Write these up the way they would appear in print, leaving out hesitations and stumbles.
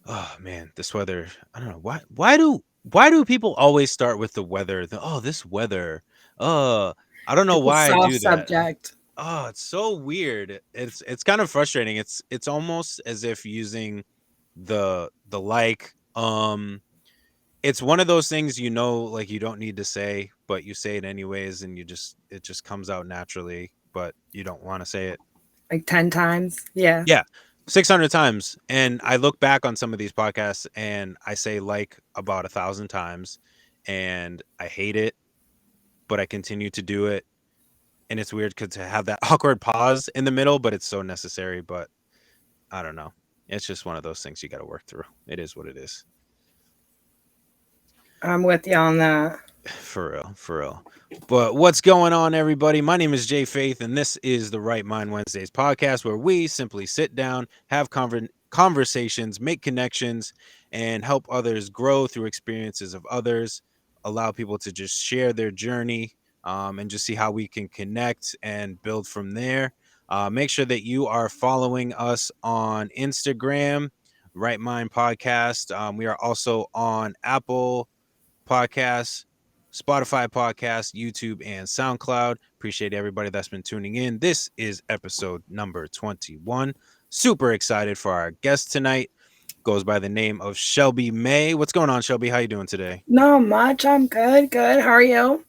Oh man, this weather. I don't know why do people always start with the weather? This weather. Uh, I don't know It's a why I soft do that. subject. Oh, it's so weird. It's kind of frustrating. It's almost as if using the like it's one of those things, like you don't need to say, but you say it anyways, and it just comes out naturally, but you don't want to say it. Like 10 times. Yeah. Yeah, 600 times. And I look back on some of these podcasts and I say like about 1,000 times, and I hate it, but I continue to do it. And it's weird because to have that awkward pause in the middle, but it's so necessary. But I don't know. It's just one of those things you got to work through. It is what it is. I'm with you on that. For real, for real. But what's going on, everybody? My name is Jay Faith, and this is the Right Mind Wednesdays podcast, where we simply sit down, have conversations, make connections, and help others grow through experiences of others. Allow people to just share their journey, and just see how we can connect and build from there. Make sure that you are following us on Instagram, Right Mind Podcast. We are also on Apple Podcasts, Spotify Podcasts, YouTube, and SoundCloud. Appreciate everybody that's been tuning in. This is episode number 21. Super excited for our guest tonight. Goes by the name of Shelby May. What's going on, Shelby? How you doing today? Not much. I'm good. Good. How are you?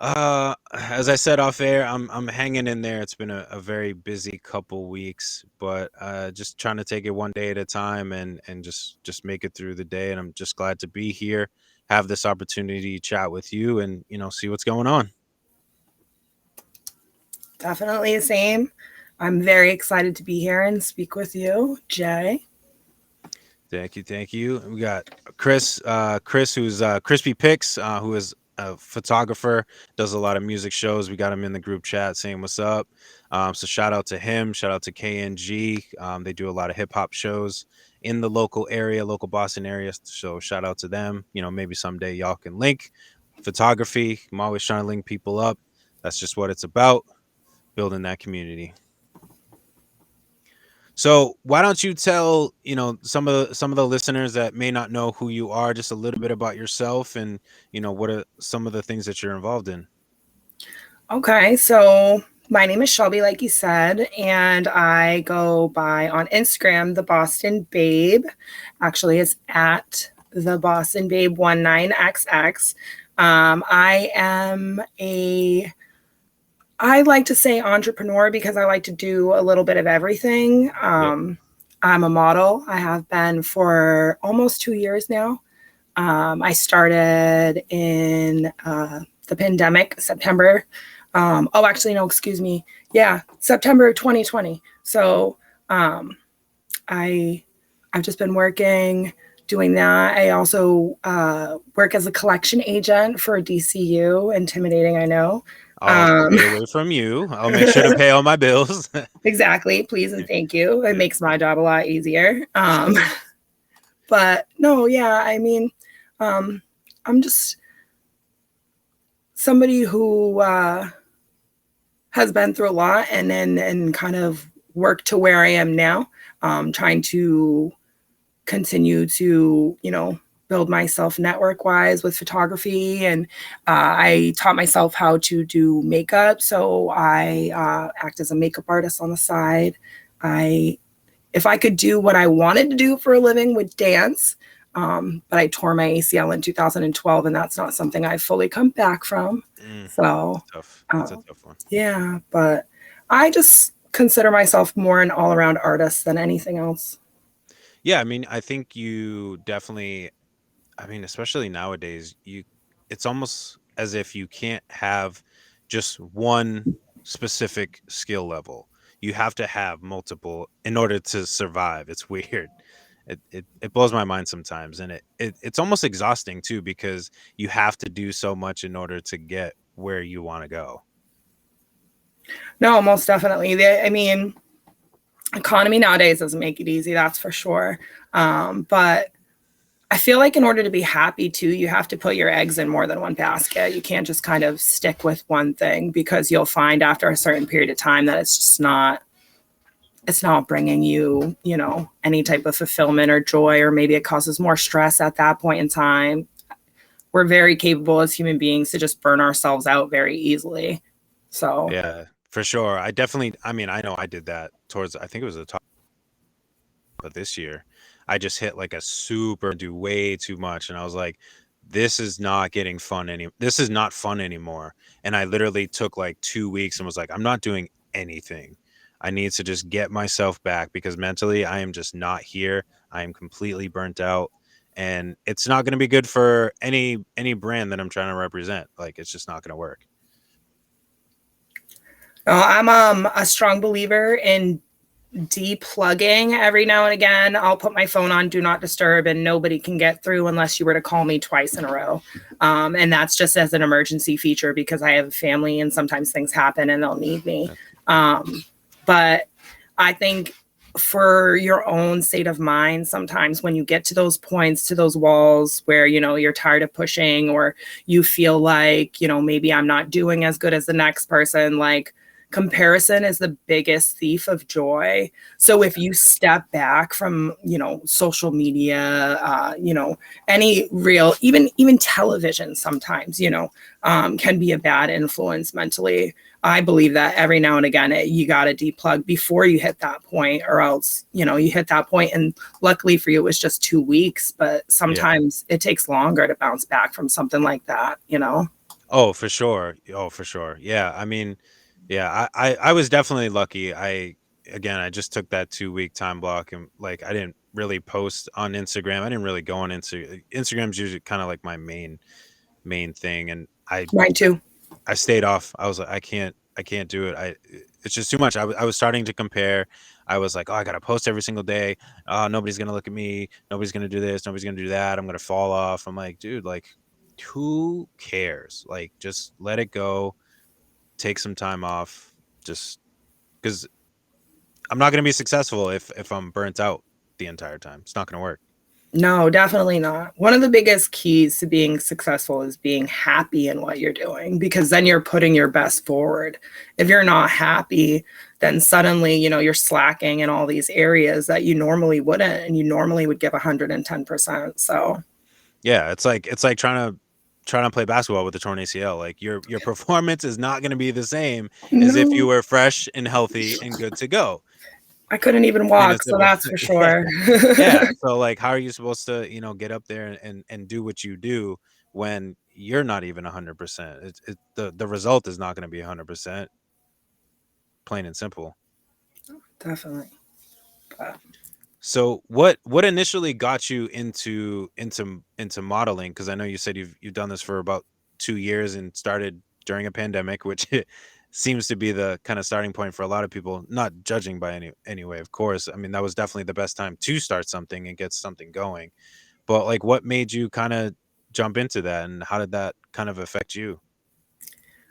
As I said off air, I'm hanging in there. It's been a very busy couple weeks, but just trying to take it one day at a time and just make it through the day. And I'm just glad to be here, have this opportunity to chat with you, and see what's going on. Definitely the same. I'm very excited to be here and speak with you, Jay. Thank you, thank you. We got Chris, who's Crispy Picks, who is a photographer, does a lot of music shows. We got him in the group chat saying what's up. So shout out to him. Shout out to KNG. They do a lot of hip hop shows in the local area, local Boston area. So shout out to them. Maybe someday y'all can link photography. I'm always trying to link people up. That's just what it's about, building that community. So why don't you tell some of the listeners that may not know who you are just a little bit about yourself, and what are some of the things that you're involved in? Okay. So my name is Shelby, like you said, and I go by on Instagram, the Boston Babe. Actually, it's at the Boston Babe 19XX. I am I like to say entrepreneur because I like to do a little bit of everything. Yep. I'm a model. I have been for almost 2 years now. I started in the pandemic, September. Oh, actually, no, excuse me. Yeah, September 2020. So um, I I've just been working doing that. I also work as a collection agent for DCU. Intimidating, I know. I'll Um, stay away from you. I'll make sure to pay all my bills. exactly. Please and thank you. It Yeah. makes my job a lot easier. Sure. But no, yeah, I mean, um, I'm just somebody who has been through a lot and kind of worked to where I am now, trying to continue to, build myself network wise with photography. And I taught myself how to do makeup. So I act as a makeup artist on the side. I, if I could do what I wanted to do for a living, would dance. But I tore my ACL in 2012, and that's not something I've fully come back from. That's So, tough. That's uh, a tough one. yeah, but I just consider myself more an all around artist than anything else. Yeah, I mean, I think you definitely. I mean, especially nowadays, it's almost as if you can't have just one specific skill level. You have to have multiple in order to survive. It's weird. It blows my mind sometimes, and it's almost exhausting too, because you have to do so much in order to get where you want to go. No, most definitely. I mean, economy nowadays doesn't make it easy, that's for sure. But I feel like in order to be happy too, you have to put your eggs in more than one basket. You can't just kind of stick with one thing because you'll find after a certain period of time that it's just not it's not bringing you, you know, any type of fulfillment or joy, or maybe it causes more stress at that point in time. We're very capable as human beings to just burn ourselves out very easily. So Yeah, for sure. I mean, I know I did that towards, I think it was the top of this year. I just hit like a super do way too much. And I was like, this is not getting fun this is not fun anymore. And I literally took like 2 weeks and was like, I'm not doing anything. I need to just get myself back because mentally I am just not here. I am completely burnt out. And it's not going to be good for any brand that I'm trying to represent. Like, it's just not going to work. I'm a strong believer in depugging every now and again. I'll put my phone on do not disturb and nobody can get through unless you were to call me twice in a row. And that's just as an emergency feature because I have a family and sometimes things happen and they'll need me. But I think for your own state of mind, sometimes when you get to those points, to those walls where, you know, you're tired of pushing or you feel like, you know, maybe I'm not doing as good as the next person, like, comparison is the biggest thief of joy. So if you step back from, you know, social media, you know, any real, even television sometimes, you know, can be a bad influence mentally. I believe that every now and again, you got to deplug before you hit that point, or else, you know, you hit that point and luckily for you, it was just 2 weeks, but sometimes it takes longer to bounce back from something like that, you know? Oh, for sure. Oh, for sure. Yeah. I mean, yeah, I was definitely lucky. I just took that 2 week time block and like I didn't really post on Instagram. I didn't really go on Instagram's usually kind of like my main thing. And Mine too. I stayed off. I was like, I can't do it. It's just too much. I was starting to compare. I was like, oh, I gotta post every single day. Oh, nobody's gonna look at me. Nobody's gonna do this. Nobody's gonna do that. I'm gonna fall off. I'm like, dude, like, who cares? Like, just let it go. Take some time off. Just because I'm not gonna be successful if I'm burnt out the entire time. It's not gonna work. No, definitely not. One of the biggest keys to being successful is being happy in what you're doing, because then you're putting your best forward. If you're not happy, then suddenly, you know, you're slacking in all these areas that you normally wouldn't, and you normally would give 110%. So Yeah, it's like trying to play basketball with a torn ACL. Like your performance is not going to be the same as if you no, were fresh and healthy and good to go. I couldn't even Plain and walk, so simple. that's for Yeah. sure. Yeah. So like, how are you supposed to, you know, get up there and do what you do when you're not even 100%? The result is not going to be 100%. Plain and simple. Definitely. But So what initially got you into modeling? Because I know you said you've done this for about 2 years and started during a pandemic, which seems to be the kind of starting point for a lot of people. Not judging by any way, of course. I mean, that was definitely the best time to start something and get something going. But like, what made you kind of jump into that, and how did that kind of affect you?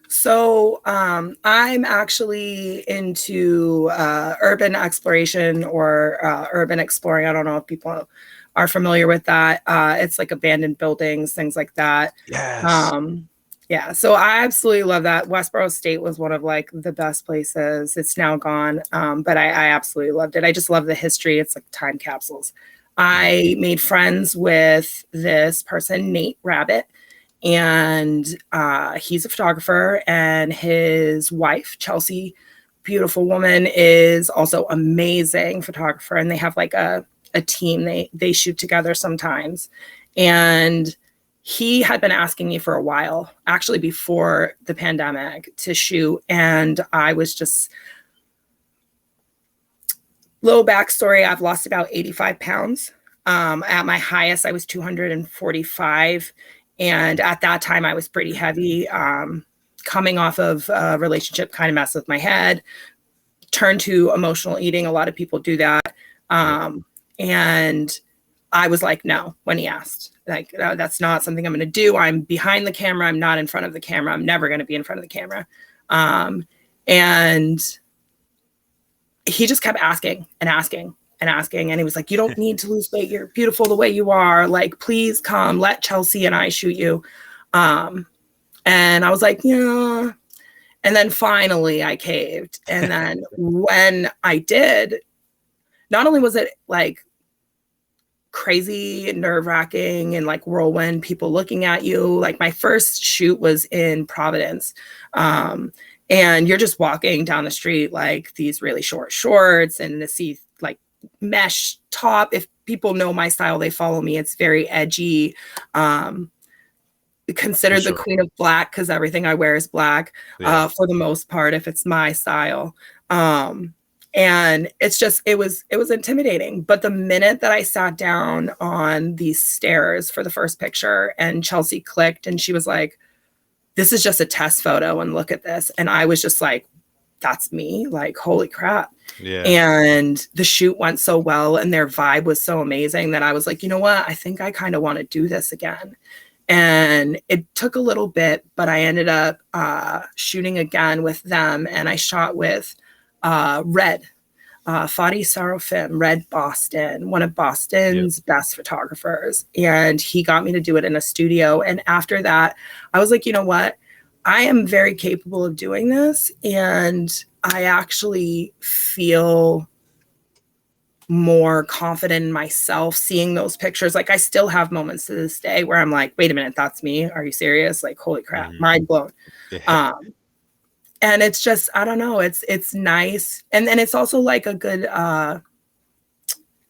So I'm actually into urban exploration or urban exploring. I don't know if people are familiar with that. It's like abandoned buildings, things like that. Yes. Um, yeah, so I absolutely love that. Westboro State was one of like the best places. It's now gone, but I absolutely loved it. I just love the history. It's like time capsules. Yeah. I made friends with this person, Nate Rabbit, and he's a photographer, and his wife Chelsea, beautiful woman, is also amazing photographer, and they have like a team. They shoot together sometimes, and he had been asking me for a while, actually before the pandemic, to shoot, and I was just, little backstory, I've lost about 85 pounds. At my highest, I was 245. And at that time, I was pretty heavy. Coming off of a relationship kind of messed with my head, turned to emotional eating. A lot of people do that. Yep. And I was like, no, when he asked, like, no, that's not something I'm going to do. I'm behind the camera. I'm not in front of the camera. I'm never going to be in front of the camera. And he just kept asking and asking and asking. And he was like, you don't need to lose weight. You're beautiful the way you are. Like, please come, let Chelsea and I shoot you. And I was like, yeah. And then finally I caved. And then when I did, not only was it like crazy, nerve-wracking, and like whirlwind, people looking at you. Like my first shoot was in Providence. And you're just walking down the street, like these really short shorts and to see like mesh top. If people know my style, they follow me. It's very edgy. Considered the queen of black because everything I wear is black for the most part, if it's my style. And it's just, it was intimidating. But the minute that I sat down on these stairs for the first picture and Chelsea clicked and she was like, this is just a test photo and look at this. And I was just like, that's me, like, holy crap. Yeah. And the shoot went so well and their vibe was so amazing that I was like, you know what? I think I kind of want to do this again. And it took a little bit, but I ended up shooting again with them. And I shot with Red, Fadi Sarofim, Red Boston, one of Boston's best photographers. And he got me to do it in a studio. And after that, I was like, you know what? I am very capable of doing this. And I actually feel more confident in myself seeing those pictures. Like I still have moments to this day where I'm like, wait a minute, that's me. Are you serious? Like, holy crap, mind blown. And it's just, I don't know, it's nice. And then it's also like a good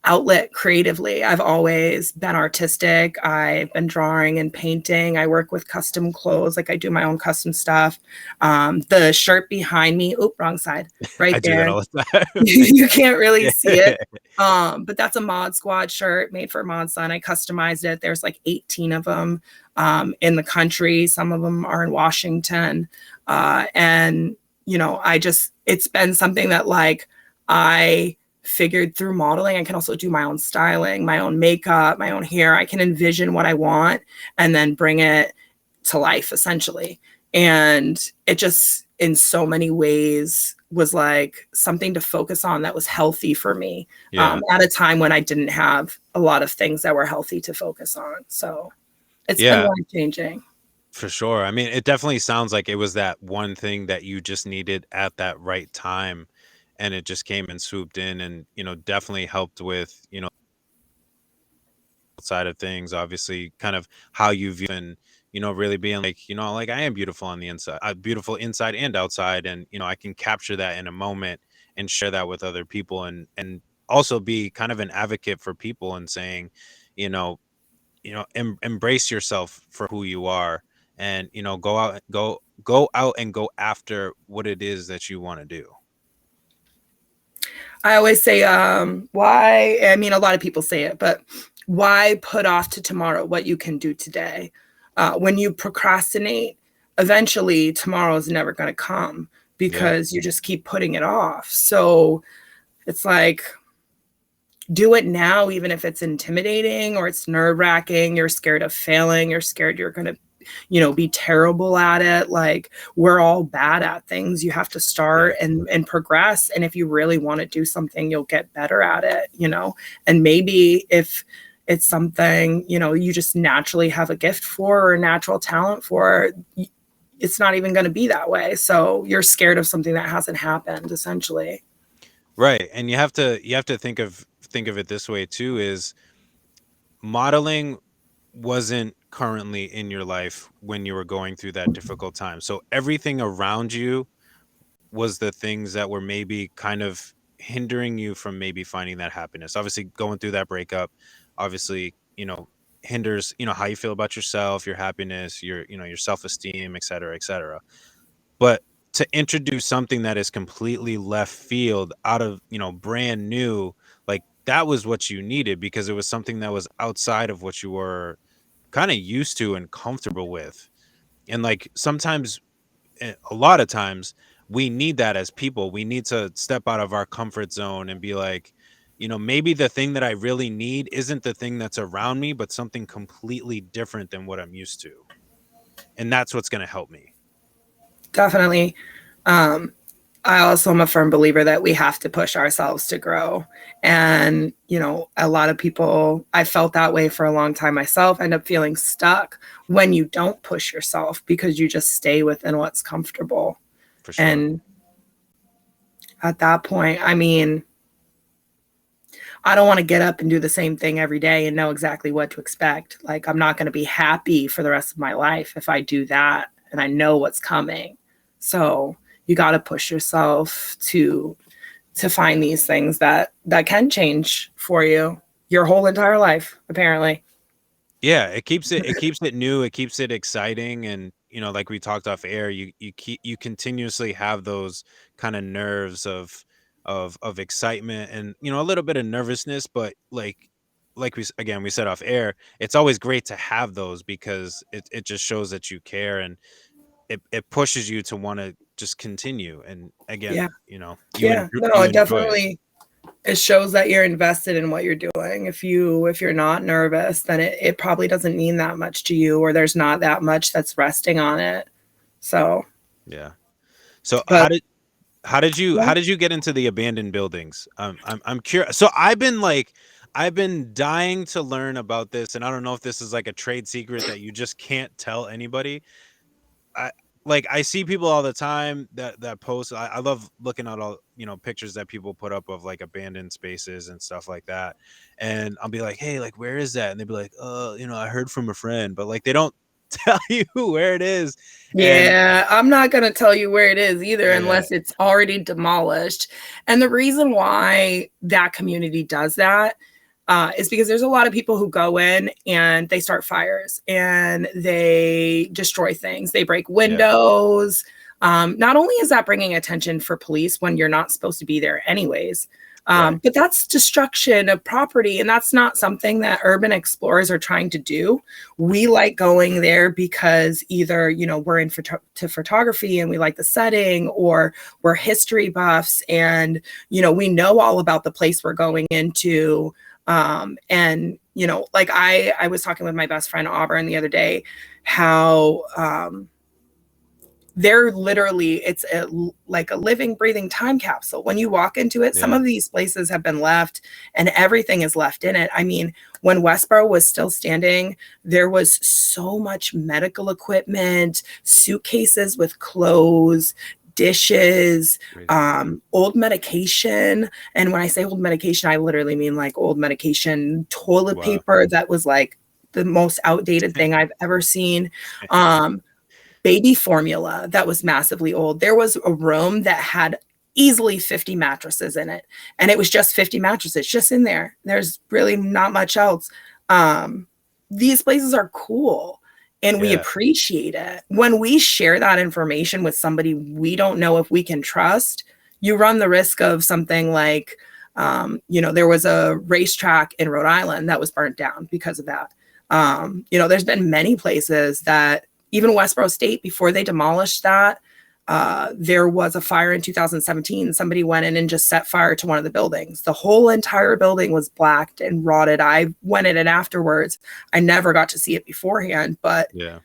outlet creatively. I've always been artistic. I've been drawing and painting. I work with custom clothes. Like I do my own custom stuff. The shirt behind me, wrong side, right there. I do that all the time. You can't really see it. But that's a Mod Squad shirt made for Mod Sun. I customized it. There's like 18 of them in the country. Some of them are in Washington. And, you know, it's been something that like I figured through modeling. I can also do my own styling, my own makeup, my own hair. I can envision what I want and then bring it to life essentially. And it just in so many ways was like something to focus on that was healthy for me at a time when I didn't have a lot of things that were healthy to focus on. So it's been life-changing. For sure. I mean, it definitely sounds like it was that one thing that you just needed at that right time. And it just came and swooped in and, you know, definitely helped with, you know, side of things, obviously kind of how you view and, you know, really being like, you know, like I am beautiful on the inside, beautiful inside and outside. And, you know, I can capture that in a moment and share that with other people and also be kind of an advocate for people and saying, you know, embrace yourself for who you are and, you know, go out and go after what it is that you want to do. I always say, why? I mean, a lot of people say it, but why put off to tomorrow what you can do today? When you procrastinate, eventually tomorrow is never going to come because you just keep putting it off. So it's like, do it now, even if it's intimidating or it's nerve-wracking, you're scared of failing, you're scared you're going to, you know, be terrible at it. Like we're all bad at things. You have to start and progress. And if you really want to do something, you'll get better at it, you know, and maybe if it's something, you know, you just naturally have a gift for or a natural talent for, it's not even going to be that way. So you're scared of something that hasn't happened essentially. Right. And you have to think of it this way too, is modeling wasn't currently in your life when you were going through that difficult time. So everything around you was the things that were maybe kind of hindering you from maybe finding that happiness. Obviously going through that breakup, obviously, you know, hinders, you know, how you feel about yourself, your happiness, your, you know, your self-esteem, et cetera, et cetera. But to introduce something that is completely left field out of, you know, brand new, like that was what you needed because it was something that was outside of what you were kind of used to and comfortable with. And like sometimes, a lot of times we need that as people. We need to step out of our comfort zone and be like, you know, maybe the thing that I really need isn't the thing that's around me, but something completely different than what I'm used to. And that's what's going to help me. Definitely. I also am a firm believer that we have to push ourselves to grow. And, you know, a lot of people, I felt that way for a long time myself, end up feeling stuck when you don't push yourself because you just stay within what's comfortable. For sure. And at that point, I mean, I don't want to get up and do the same thing every day and know exactly what to expect. Like, I'm not going to be happy for the rest of my life if I do that and I know what's coming. So you got to push yourself to find these things that can change for you your whole entire life, apparently. Yeah, it keeps it new, it keeps it exciting, and like we talked off air, you continuously have those kind of nerves of excitement and a little bit of nervousness, but we said off air, it's always great to have those because it just shows that you care, and it pushes you to want to just continue, and again, Yeah. you Yeah. No, you it enjoy it. definitely, it shows that you're invested in what you're doing. If you're not nervous, then it probably doesn't mean that much to you, or there's not that much that's resting on it. So, Yeah. So but how did you get into the abandoned buildings? I'm curious. So I've been dying to learn about this, and I don't know if this is like a trade secret that you just can't tell anybody. I I see people all the time that post. I love looking at all pictures that people put up of like abandoned spaces and stuff like that, and I'll be like, hey, like where is that? And they'd be like, I heard from a friend, but like they don't tell you where it is, and yeah, I'm not going to tell you where it is either yeah, unless it's already demolished. And the reason why that community does that is because there's a lot of people who go in and they start fires and they destroy things. They break yeah, windows. Not only is that bringing attention for police when you're not supposed to be there anyways, right, but that's destruction of property. And that's not something that urban explorers are trying to do. We like going there because either, we're into photography and we like the setting, or we're history buffs and, we know all about the place we're going into. And, like I was talking with my best friend Auburn the other day, how they're literally, it's like a living, breathing time capsule. When you walk into it, some yeah, of these places have been left and everything is left in it. I mean, when Westboro was still standing, there was so much medical equipment, suitcases with clothes, dishes, crazy, old medication. And when I say old medication, I literally mean like old medication, toilet wow, paper that was like the most outdated thing I've ever seen. Baby formula that was massively old. There was a room that had easily 50 mattresses in it, and it was just 50 mattresses just in there. There's really not much else. These places are cool and we yeah, appreciate it. When we share that information with somebody we don't know if we can trust, you run the risk of something like, there was a racetrack in Rhode Island that was burnt down because of that. There's been many places that, even Westboro State, before they demolished that, there was a fire in 2017. Somebody went in and just set fire to one of the buildings. The whole entire building was blacked and rotted. I went in it afterwards. I never got to see it beforehand, but yeah,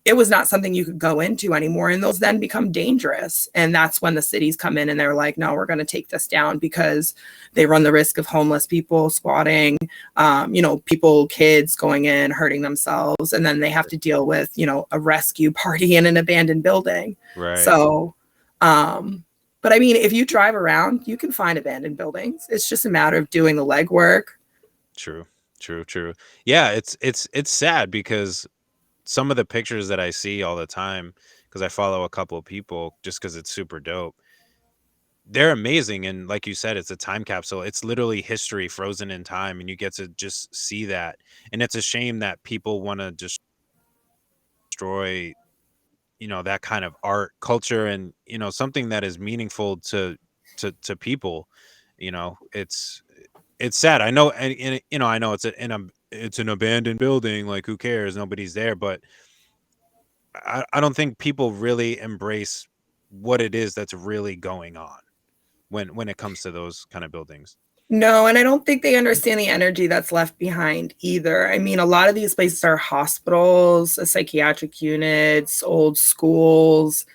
it was not something you could go into anymore. And those then become dangerous. And that's when the cities come in and they're like, no, we're going to take this down because they run the risk of homeless people squatting, people, kids going in, hurting themselves. And then they have to deal with, a rescue party in an abandoned building. right. So, but I mean, if you drive around, you can find abandoned buildings. It's just a matter of doing the legwork. True, true. Yeah, it's sad because some of the pictures that I see all the time, because I follow a couple of people just because it's super dope. They're amazing, and like you said, it's a time capsule. It's literally history frozen in time, and you get to just see that. And it's a shame that people want to destroy, that kind of art, culture, and something that is meaningful to people. It's sad. I know, and I know it's an abandoned building. Like, who cares? Nobody's there, but I don't think people really embrace what it is that's really going on when it comes to those kind of buildings. No, and I don't think they understand the energy that's left behind either. I mean, a lot of these places are hospitals, psychiatric units, old schools,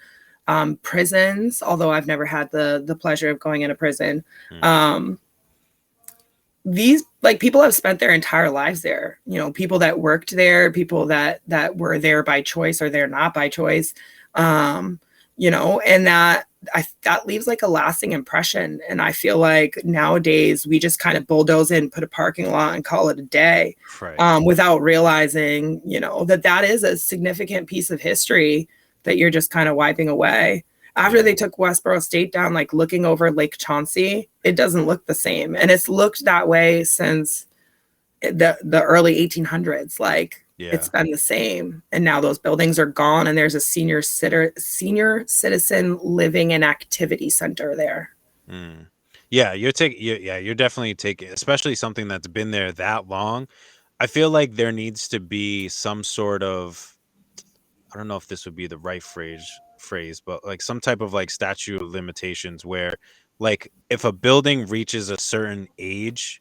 prisons, although I've never had the pleasure of going in a prison. Hmm. These, like, people have spent their entire lives there, people that worked there, people that were there by choice or they're not by choice. and that leaves like a lasting impression. And I feel like nowadays we just kind of bulldoze in, put a parking lot and call it a day, Right. without realizing, that is a significant piece of history that you're just kind of wiping away. After they took Westboro State down, like looking over Lake Chauncey, it doesn't look the same. And it's looked that way since the early 1800s. Like, it's been the same. And now those buildings are gone, and there's a senior citizen living and activity center there. Yeah, you're definitely taking, especially something that's been there that long. I feel like there needs to be some sort of, I don't know if this would be the right phrase, but like some type of like statute of limitations where, like, if a building reaches a certain age,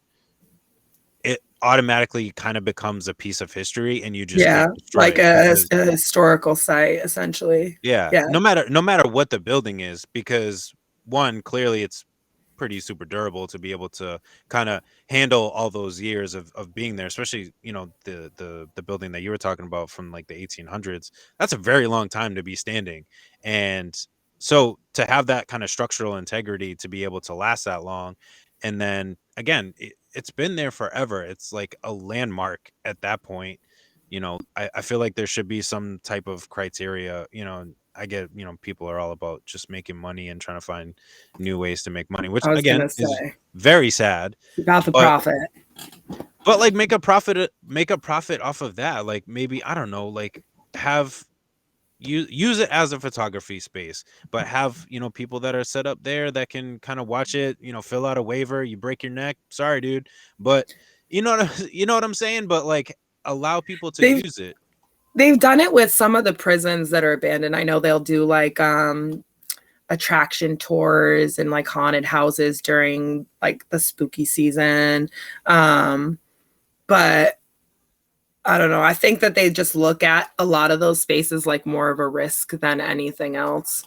it automatically kind of becomes a piece of history, and you just can't destroy like it because, a historical site, essentially. yeah, no matter what the building is, because one, clearly it's pretty super durable to be able to kind of handle all those years of being there, especially, the building that you were talking about from like the 1800s. That's a very long time to be standing. And so to have that kind of structural integrity to be able to last that long, and then again, it's been there forever. It's like a landmark at that point. I feel like there should be some type of criteria. I get, people are all about just making money and trying to find new ways to make money, which I was again gonna is say very sad. about the But profit. like make a profit off of that. Like, maybe, I don't know, like, have you use it as a photography space, but have, people that are set up there that can kind of watch it, fill out a waiver. You break your neck, sorry dude, but you know what I'm saying, but like, allow people to They've use it. they've done it with some of the prisons that are abandoned. I know they'll do like attraction tours and like haunted houses during like the spooky season. But I don't know. I think that they just look at a lot of those spaces like more of a risk than anything else,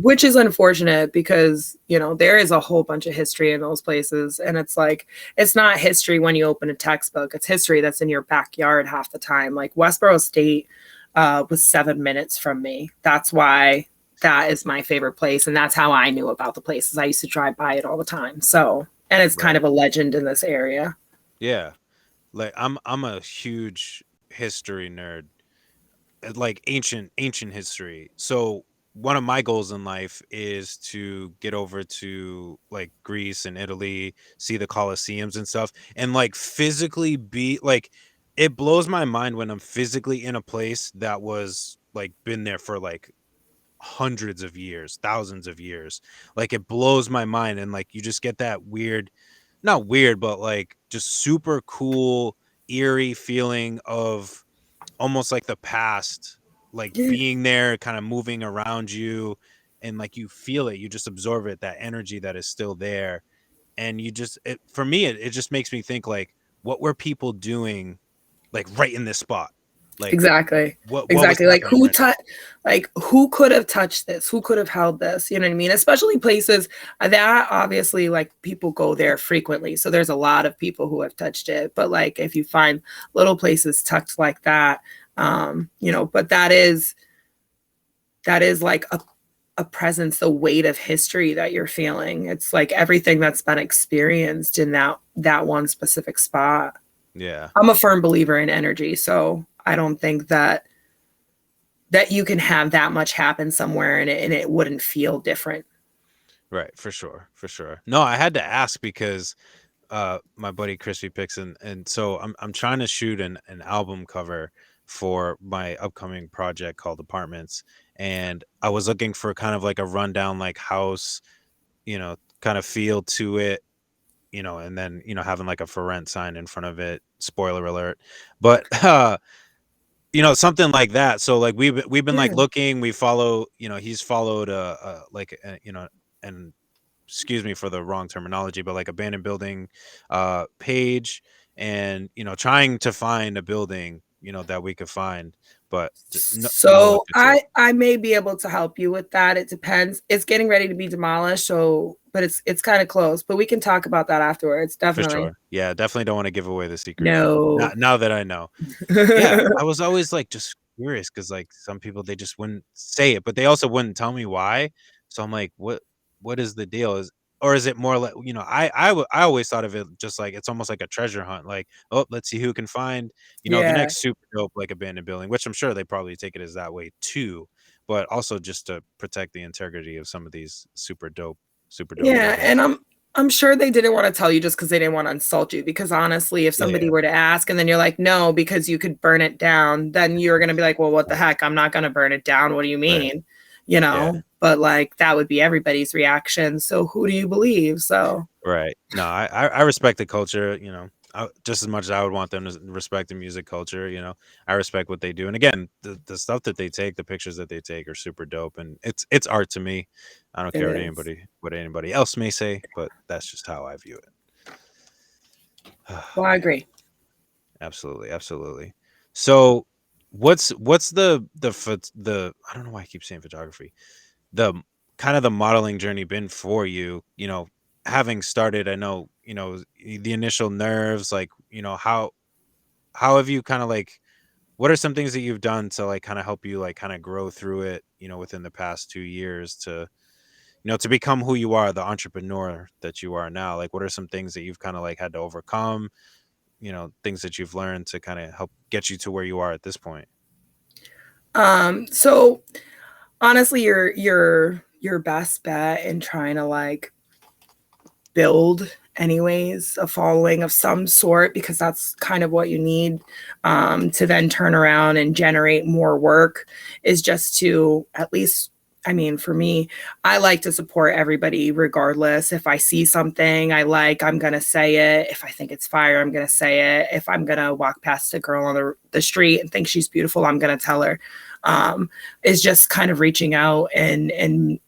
which is unfortunate because, there is a whole bunch of history in those places. And it's like, it's not history when you open a textbook. It's history that's in your backyard half the time. Like Westboro State was 7 minutes from me. That's why that is my favorite place. And that's how I knew about the places. I used to drive by it all the time. So, and it's kind of a legend in this area. Yeah. Like, I'm a huge history nerd, like ancient history. So one of my goals in life is to get over to like Greece and Italy, see the Colosseums and stuff, and like physically be like, it blows my mind when I'm physically in a place that was like been there for like hundreds of years, thousands of years. Like, it blows my mind, and like, you just get that weird, not weird, but like just super cool, eerie feeling of almost like the past, like being there, kind of moving around you, and like you feel it, you just absorb it, that energy that is still there. And for me, it just makes me think, like, what were people doing, like, right in this spot? Like, Exactly. what was Exactly. Like happening right who could have touched this? Who could have held this? You know what I mean? Especially places that obviously like people go there frequently. So there's a lot of people who have touched it. But like if you find little places tucked like that, but that is like a presence, the weight of history that you're feeling. It's like everything that's been experienced in that one specific spot. Yeah. I'm a firm believer in energy, so I don't think that you can have that much happen somewhere and it wouldn't feel different. Right, for sure. No, I had to ask because my buddy Crispy Picks, and so I'm trying to shoot an album cover for my upcoming project called Apartments, and I was looking for kind of like a rundown, like, house, kind of feel to it, and then, having like a for rent sign in front of it, spoiler alert. But something like that. So like we've been like looking, we follow, he's followed like and excuse me for the wrong terminology, but like abandoned building page, and trying to find a building that we could find, but no luck So to it. I may be able to help you with that. It depends. It's getting ready to be demolished, so but it's kind of close. But we can talk about that afterwards. For Definitely. sure. Yeah, definitely don't want to give away the secret. No. Now that I know. Yeah, I was always like just curious because like some people they just wouldn't say it, but they also wouldn't tell me why. So I'm like, what is the deal? Or is it more like, I always thought of it just like it's almost like a treasure hunt. Like, oh, let's see who can find, the Yeah. next super dope like abandoned building, which I'm sure they probably take it as that way too, but also just to protect the integrity of some of these super dope Yeah, and buildings. I'm sure they didn't want to tell you just because they didn't want to insult you. Because honestly, if somebody Yeah, were to ask and then you're like, no, because you could burn it down, then you're gonna be like, well, what the right, heck? I'm not gonna burn it down. What do you right, mean? yeah. But like that would be everybody's reaction. So who do you believe? So Right. No, I respect the culture, just as much as I would want them to respect the music culture, I respect what they do. And again, the stuff that they take, the pictures that they take are super dope and it's art to me. I don't it care is. what anybody else may say, but that's just how I view it. Well, I agree. Absolutely, absolutely. So, what's the I don't know why I keep saying photography. The kind of the modeling journey been for you, having started, I know, the initial nerves, like, how have you kind of like what are some things that you've done to like kind of help you like kind of grow through it, within the past 2 years to, to become who you are, the entrepreneur that you are now? Like, what are some things that you've kind of like had to overcome, things that you've learned to kind of help get you to where you are at this point? So honestly, your best bet in trying to like build anyways a following of some sort, because that's kind of what you need to then turn around and generate more work, is just to at least, I mean, for me, I like to support everybody regardless. If I see something I like, I'm going to say it. If I think it's fire, I'm going to say it. If I'm going to walk past a girl on the street and think she's beautiful, I'm going to tell her. Is just kind of reaching out and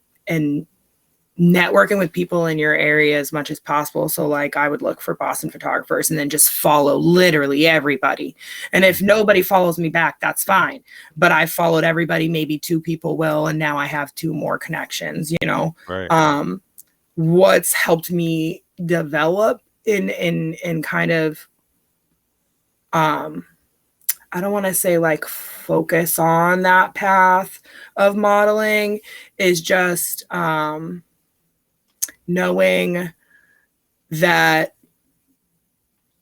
networking with people in your area as much as possible. So like I would look for Boston photographers and then just follow literally everybody. And if Mhm. nobody follows me back, that's fine. But I followed everybody, maybe two people will, and now I have two more connections. Right. What's helped me develop in kind of I don't want to say like focus on that path of modeling is just knowing that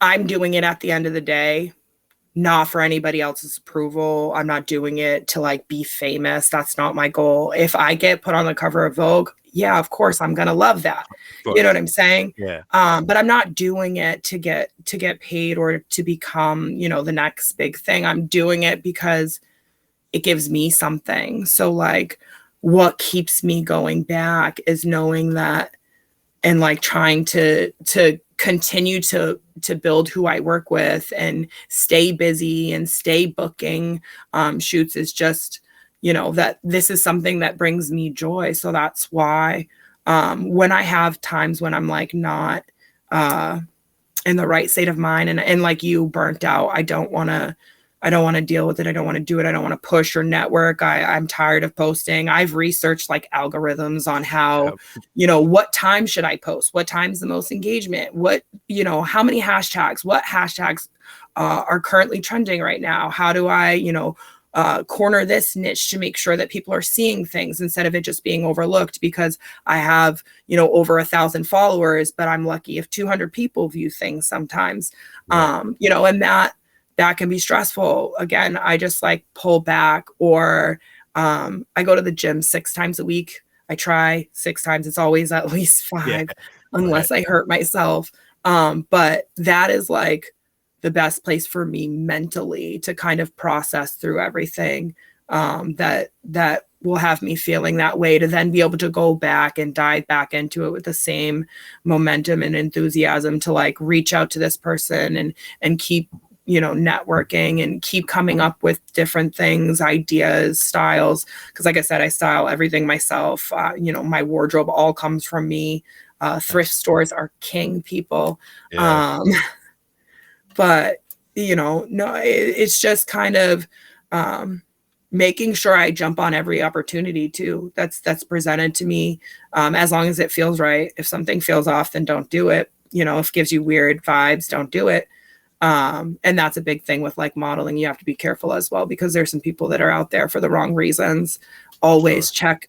I'm doing it at the end of the day, not for anybody else's approval. I'm not doing it to like be famous. That's not my goal. If I get put on the cover of Vogue, yeah, of course I'm gonna love that. Of You know what course. I'm saying? Yeah. But I'm not doing it to get paid or to become, the next big thing. I'm doing it because it gives me something. So like what keeps me going back is knowing that, and like trying to continue to build who I work with and stay busy and stay booking shoots, is just, that this is something that brings me joy. So that's why when I have times when I'm like not in the right state of mind, and like you, burnt out, I don't want to deal with it. I don't want to do it. I don't want to push or network. I'm tired of posting. I've researched like algorithms on how, Yep. what time should I post? What time's the most engagement? How many hashtags? What hashtags are currently trending right now? How do I, corner this niche to make sure that people are seeing things instead of it just being overlooked because I have, over 1,000 followers, but I'm lucky if 200 people view things sometimes. Right. And that can be stressful. Again, I just like pull back, or I go to the gym 6 times a week. I try 6 times. It's always at least Yeah. five, Right. unless I hurt myself. But that is like the best place for me mentally to kind of process through everything that will have me feeling that way, to then be able to go back and dive back into it with the same momentum and enthusiasm to like reach out to this person and keep networking and keep coming up with different things, ideas, styles. Because like I said, I style everything myself. My wardrobe all comes from me. Thrift Nice. stores are king, people. Yeah. Um, but no, it's just kind of making sure I jump on every opportunity too that's presented to me, as long as it feels right. If something feels off, then don't do it. If it gives you weird vibes, don't do it. And that's a big thing with like modeling. You have to be careful as well, because there's some people that are out there for the wrong reasons. Always check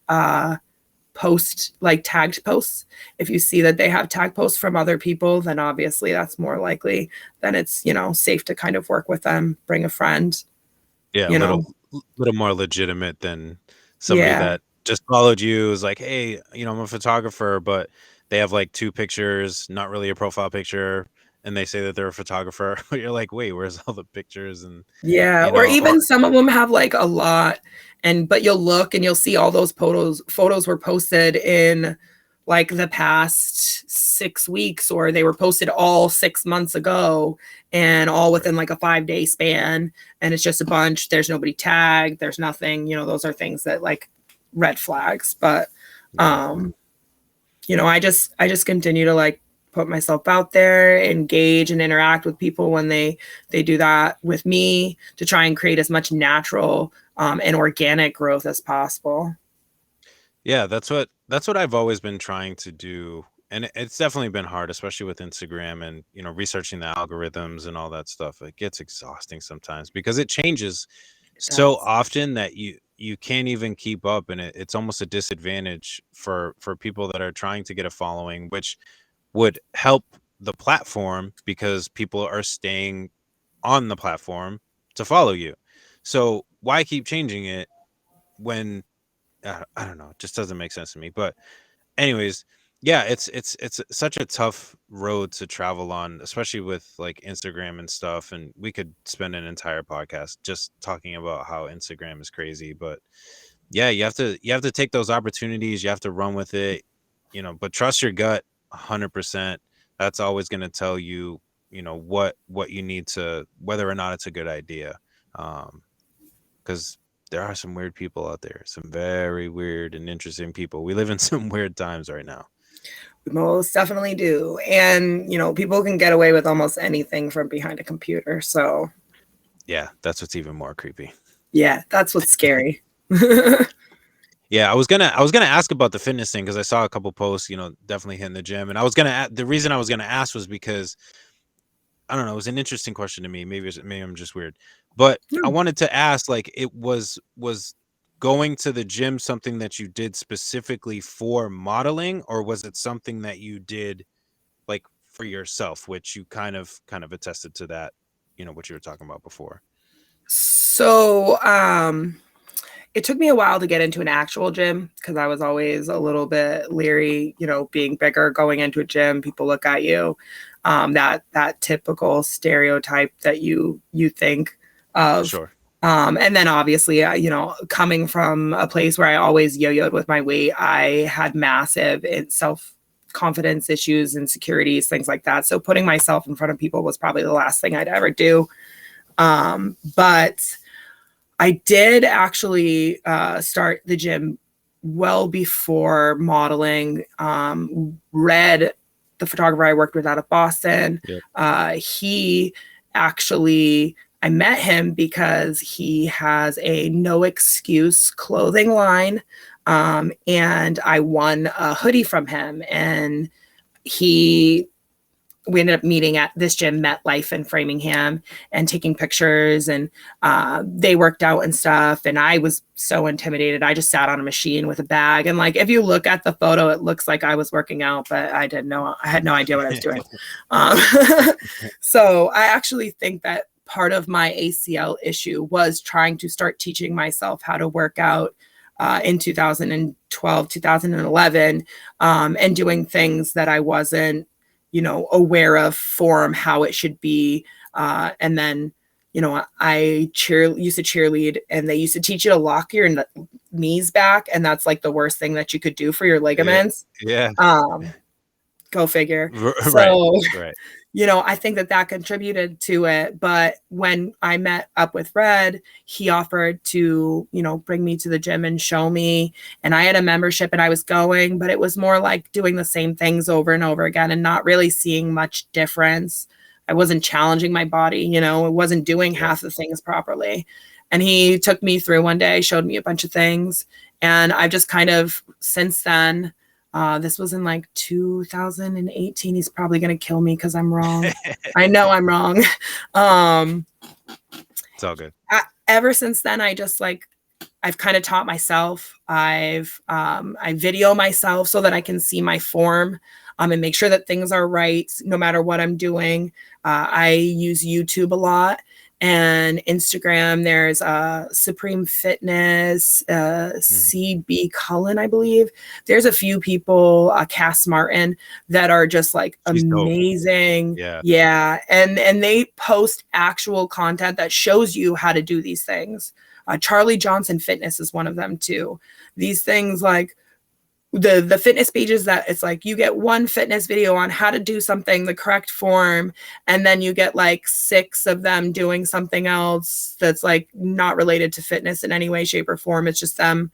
post, like tagged posts. If you see that they have tag posts from other people, then obviously that's more likely. Then it's, you know, safe to kind of work with them, bring a friend. Yeah, you a know, little more legitimate than somebody that just followed you, is like, hey, you know, I'm a photographer, but they have like 2 pictures, not really a profile picture, and they say that they're a photographer. You're like, wait, where's all the pictures? And Yeah, you or know, even some of them have like a lot, but you'll look and you'll see all those photos were posted in like the past 6 weeks, or they were posted all 6 months ago, and all within like a 5-day span, and it's just a bunch. There's nobody tagged, there's nothing, you know. Those are things that like red flags. But you know, I just continue to like put myself out there, engage and interact with people when they do that with me, to try and create as much natural and organic growth as possible. Yeah, that's what I've always been trying to do. And it's definitely been hard, especially with Instagram and, you know, researching the algorithms and all that stuff. It gets exhausting sometimes because it changes so often that you can't even keep up, and it's almost a disadvantage for people that are trying to get a following, which would help the platform because people are staying on the platform to follow you. So why keep changing it when I don't know, it just doesn't make sense to me. But anyways, yeah, it's such a tough road to travel on, especially with like Instagram and stuff. And we could spend an entire podcast just talking about how Instagram is crazy. But yeah, you have to take those opportunities. You have to run with it, you know. But trust your gut, 100%. That's always going to tell you, you know, what you need to, whether or not it's a good idea. Because there are some weird people out there, some very weird and interesting people. We live in some weird times right now. We most definitely do. And, you know, people can get away with almost anything from behind a computer. So Yeah, that's what's even more creepy. yeah, that's what's scary. Yeah, I was gonna ask about the fitness thing because I saw a couple posts, you know, definitely hitting the gym, and I was gonna. The reason I was gonna ask was because I don't know, it was an interesting question to me. Maybe I'm just weird, but I wanted to ask, like, it was going to the gym something that you did specifically for modeling, or was it something that you did like for yourself, which you kind of attested to that, you know, what you were talking about before? So, it took me a while to get into an actual gym because I was always a little bit leery, you know, being bigger, going into a gym, people look at you, that typical stereotype that you think of. Sure. And then obviously, you know, coming from a place where I always yo-yoed with my weight, I had massive self-confidence issues, insecurities, things like that. So putting myself in front of people was probably the last thing I'd ever do. But I did actually start the gym well before modeling. Red, the photographer I worked with out of Boston, he actually, I met him because he has a no excuse clothing line. And I won a hoodie from him, and we ended up meeting at this gym, MetLife in Framingham, and taking pictures, and they worked out and stuff. And I was so intimidated. I just sat on a machine with a bag. And like, if you look at the photo, it looks like I was working out, but I had no idea what I was doing. So I actually think that part of my ACL issue was trying to start teaching myself how to work out in 2012, 2011, and doing things that I wasn't, you know, aware of form, how it should be. And then, you know, I used to cheerlead, and they used to teach you to lock your knees back. And that's like the worst thing that you could do for your ligaments. Yeah. Go figure. So, right. You know, I think that contributed to it. But when I met up with Red, he offered to, you know, bring me to the gym and show me. And I had a membership and I was going, but it was more like doing the same things over and over again and not really seeing much difference. I wasn't challenging my body, you know, it wasn't doing half the things properly. And he took me through one day, showed me a bunch of things. And I've just kind of since then This was in like 2018. He's probably going to kill me because I'm wrong. I know I'm wrong. It's all good. Ever since then, I just like, I've kind of taught myself. I video myself so that I can see my form and make sure that things are right no matter what I'm doing. I use YouTube a lot and Instagram. There's Supreme Fitness, CB Cullen, I believe. There's a few people, Cass Martin, that are just like She's amazing. Dope. Yeah. And they post actual content that shows you how to do these things. Charlie Johnson Fitness is one of them too. These things like the fitness pages that it's like you get one fitness video on how to do something the correct form, and then you get like 6 of them doing something else that's like not related to fitness in any way, shape, or form. It's just them.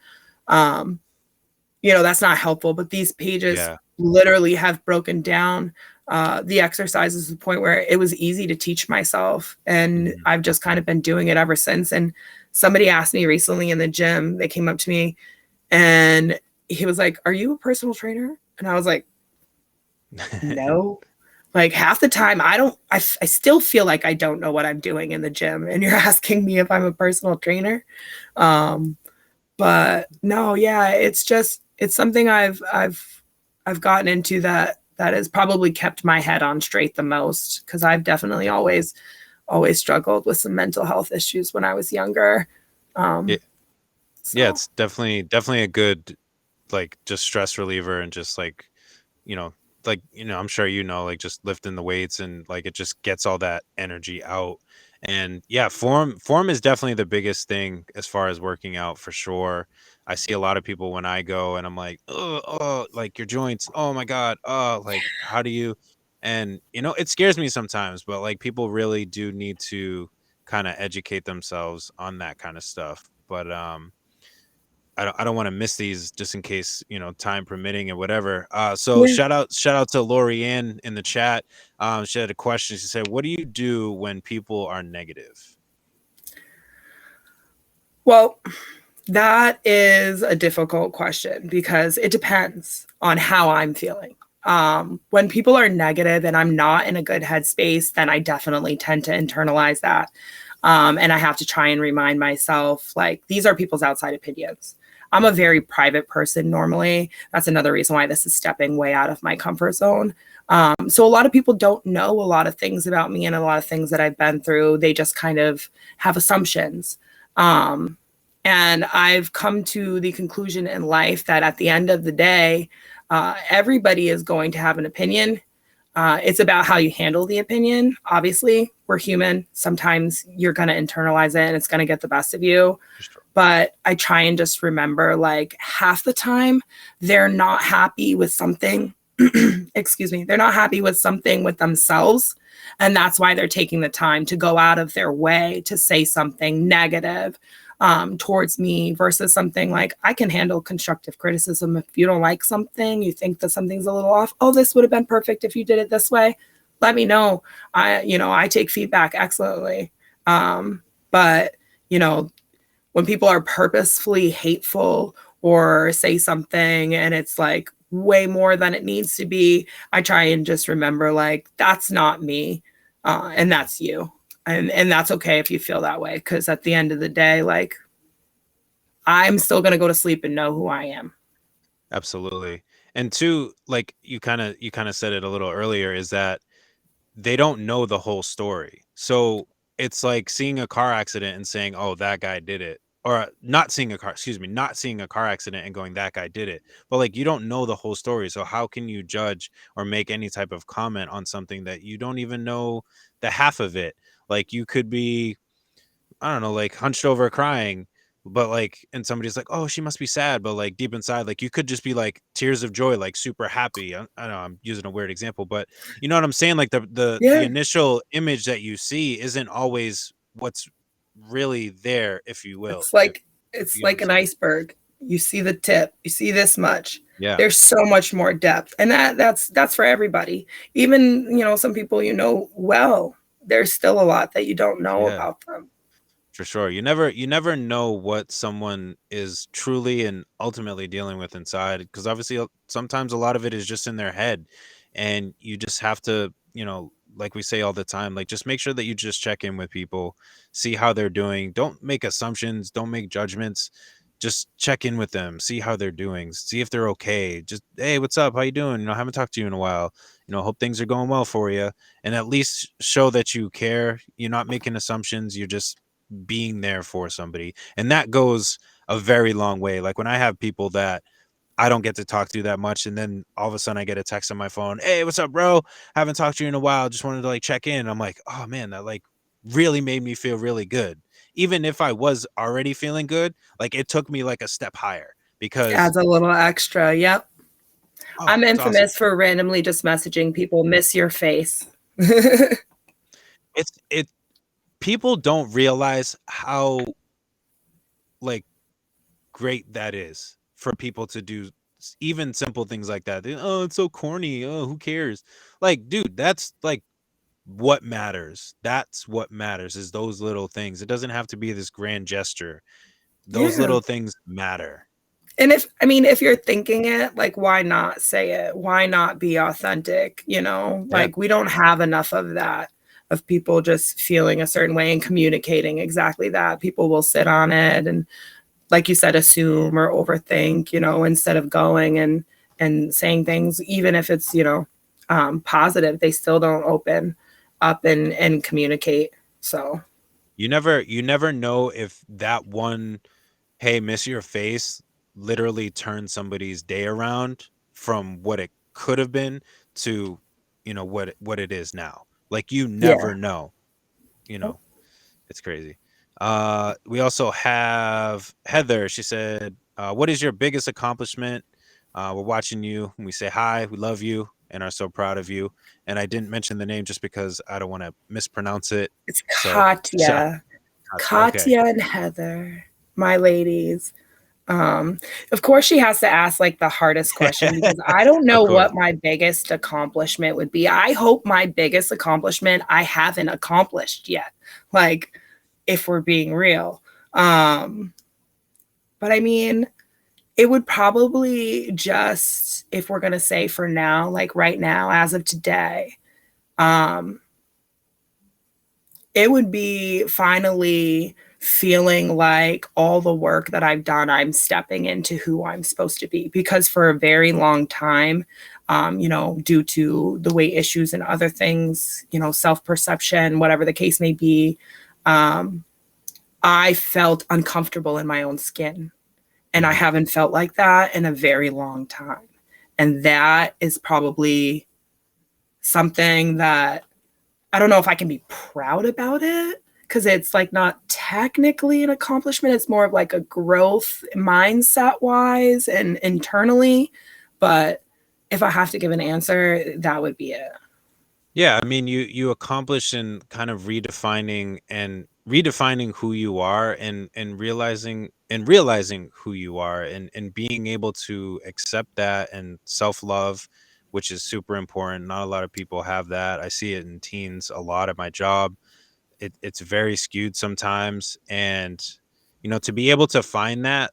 That's not helpful. But these pages literally have broken down the exercises to the point where it was easy to teach myself, and I've just kind of been doing it ever since. And somebody asked me recently in the gym, they came up to me and he was like, "Are you a personal trainer?" And I was like, "No." Like half the time I still feel like I don't know what I'm doing in the gym, and you're asking me if I'm a personal trainer. But no, yeah, it's something I've gotten into that has probably kept my head on straight the most, because I've definitely always struggled with some mental health issues when I was younger. It's definitely a good like just stress reliever, and just like I'm sure like just lifting the weights, and like it just gets all that energy out. And form is definitely the biggest thing as far as working out, for sure. I see a lot of people when I go and I'm like, oh, like your joints, oh my god, oh, like how do you? And it scares me sometimes, but like people really do need to kind of educate themselves on that kind of stuff. But I don't want to miss these, just in case, time permitting and whatever. So shout out to Lori Ann in the chat. She had a question. She said, "What do you do when people are negative?" Well, that is a difficult question because it depends on how I'm feeling. When people are negative and I'm not in a good headspace, then I definitely tend to internalize that. And I have to try and remind myself, like, these are people's outside opinions. I'm a very private person normally. That's another reason why this is stepping way out of my comfort zone. So a lot of people don't know a lot of things about me and a lot of things that I've been through. They just kind of have assumptions. And I've come to the conclusion in life that at the end of the day, everybody is going to have an opinion. It's about how you handle the opinion. Obviously, we're human. Sometimes you're going to internalize it and it's going to get the best of you. But I try and just remember, like, half the time they're not happy with something. Excuse me. They're not happy with something with themselves. And that's why they're taking the time to go out of their way to say something negative towards me, versus something like, I can handle constructive criticism. If you don't like something, you think that something's a little off. Oh, this would have been perfect if you did it this way. Let me know. I take feedback excellently. But when people are purposefully hateful or say something and it's like way more than it needs to be, I try and just remember, like, that's not me, and that's you. And that's okay if you feel that way, because at the end of the day, like, I'm still going to go to sleep and know who I am. Absolutely. And two, like you kind of said it a little earlier, is that they don't know the whole story. So it's like seeing a car accident and saying, "Oh, that guy did it." Or not seeing a car accident and going, "That guy did it." But like, you don't know the whole story. So how can you judge or make any type of comment on something that you don't even know the half of it? Like, you could be, I don't know, like hunched over crying, but like, and somebody's like, "Oh, she must be sad," but like deep inside, like, you could just be like tears of joy, like super happy. I know I'm using a weird example, but you know what I'm saying? Like the initial image that you see isn't always what's really there, if you will. It's like an iceberg. You see the tip, you see this much. Yeah. There's so much more depth. And that's for everybody. Even, some people well, there's still a lot that you don't know about them. For sure. You never know what someone is truly and ultimately dealing with inside, because obviously sometimes a lot of it is just in their head, and you just have to, like we say all the time, like just make sure that you just check in with people, see how they're doing. Don't make assumptions, don't make judgments. Just check in with them, see how they're doing, see if they're okay. Just, hey, what's up? How you doing? I haven't talked to you in a while. Hope things are going well for you, and at least show that you care. You're not making assumptions, you're just being there for somebody. And that goes a very long way. Like when I have people that I don't get to talk to that much, and then all of a sudden I get a text on my phone, hey, what's up, bro? Haven't talked to you in a while. Just wanted to like check in. I'm like, oh man, that like really made me feel really good. Even if I was already feeling good, like it took me like a step higher because, Adds a little extra. Yep. oh, I'm it's awesome. infamous for randomly just messaging people, miss your face. It People don't realize how like great that is for people to do even simple things like that. Oh, it's so corny. Oh, who cares? Like, dude, that's like what matters. That's what matters is those little things. It doesn't have to be this grand gesture. Those Yeah. little things matter. And if you're thinking it, like, why not say it? Why not be authentic? Yeah. Like, we don't have enough of that, of people just feeling a certain way and communicating exactly that. People will sit on it and, like you said, assume or overthink, instead of going and saying things, even if it's, positive, they still don't open up and communicate. So, You never know if that one, hey, miss your face, literally turned somebody's day around from what it could have been to, what it is now. Like you yeah. never know, you know. It's crazy. We also have Heather. She said, what is your biggest accomplishment? We're watching you and we say hi, we love you and are so proud of you. And I didn't mention the name just because I don't want to mispronounce it. It's So, Katya. Katya, okay. Katya and Heather, my ladies. Um, of course, she has to ask like the hardest question because I don't Of know course. what my biggest accomplishment would be. I hope my biggest accomplishment I haven't accomplished yet. Like, if we're being real. Um, but I mean, it would probably just, if we're gonna say for now, like right now, as of today, um, it would be finally feeling like all the work that I've done, I'm stepping into who I'm supposed to be. Because for a very long time, due to the weight issues and other things, self perception, whatever the case may be, um, I felt uncomfortable in my own skin. And I Mhm. haven't felt like that in a very long time. And that is probably something that I don't know if I can be proud about it because it's like not technically an accomplishment. It's more of like a growth mindset wise and internally. But if I have to give an answer, that would be it. Yeah, I mean, you accomplish in kind of redefining who you are, and realizing who you are, and being able to accept that, and self-love, which is super important. Not a lot of people have that. I see it in teens a lot at my job. It's very skewed sometimes, and to be able to find that,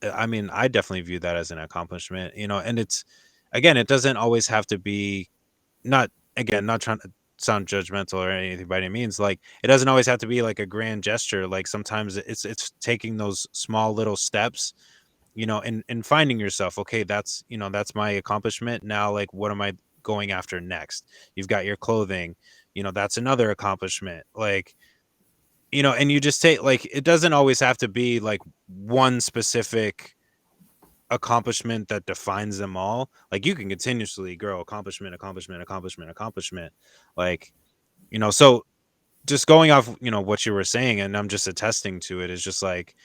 I mean, I definitely view that as an accomplishment. And it's, again, it doesn't always have to be, not, again, not trying to sound judgmental or anything by any means. Like, it doesn't always have to be like a grand gesture. Like sometimes it's taking those small little steps, and finding yourself. Okay, that's my accomplishment. Now, like, what am I going after next? You've got your clothing, that's another accomplishment. Like, and you just take, like, it doesn't always have to be like one specific accomplishment that defines them all. Like, you can continuously grow, accomplishment, accomplishment, accomplishment, accomplishment. Like, so just going off, what you were saying, and I'm just attesting to it, is just like,